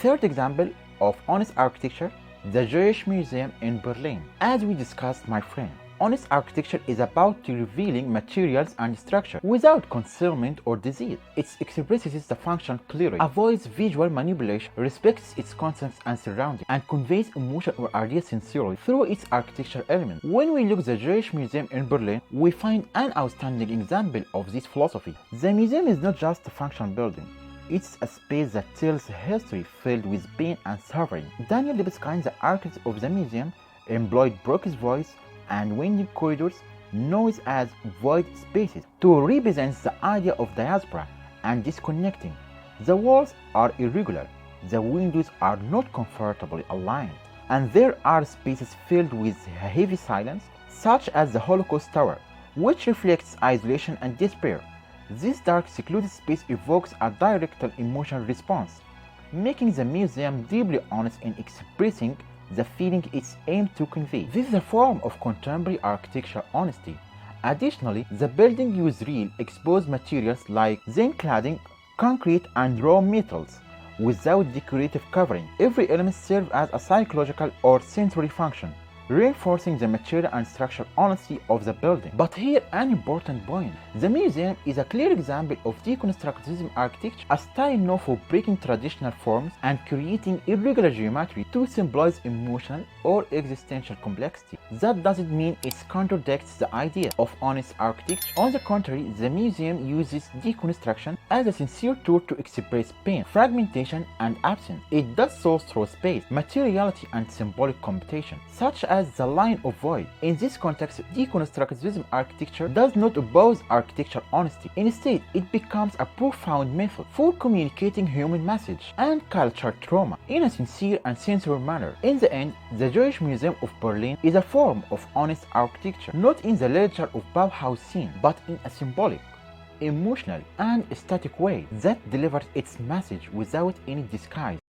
third example of honest architecture, the Jewish Museum in Berlin. As we discussed, my friend, honest architecture is about revealing materials and structure without concealment or deceit. It expresses the function clearly, avoids visual manipulation, respects its concepts and surroundings, and conveys emotion or idea sincerely through its architectural elements. When we look at the Jewish Museum in Berlin, we find an outstanding example of this philosophy. The museum is not just a functional building. It's a space that tells history filled with pain and suffering. Daniel Libeskind, the architect of the museum, employed Brooke's voice and winding corridors, known as void spaces, to represent the idea of diaspora and disconnecting. The walls are irregular, the windows are not comfortably aligned, and there are spaces filled with heavy silence, such as the Holocaust Tower, which reflects isolation and despair. This dark, secluded space evokes a direct emotional response, making the museum deeply honest in expressing the feeling it's aimed to convey. This is a form of contemporary architectural honesty. Additionally, the building used real, exposed materials like zinc cladding, concrete, and raw metals, without decorative covering. Every element serves as a psychological or sensory function, reinforcing the material and structural honesty of the building. But here an important point. The museum is a clear example of deconstructivism architecture, a style known for breaking traditional forms and creating irregular geometry to symbolize emotional or existential complexity. That doesn't mean it contradicts the idea of honest architecture. On the contrary, the museum uses deconstruction as a sincere tool to express pain, fragmentation, and absence. It does so through space, materiality, and symbolic computation, such as the line of void. In this context, deconstructivism architecture does not oppose architectural honesty. Instead, it becomes a profound method for communicating human message and cultural trauma in a sincere and sensory manner. In the end, the Jewish Museum of Berlin is a form of honest architecture, not in the literature of Bauhaus scene, but in a symbolic, emotional, and aesthetic way that delivers its message without any disguise.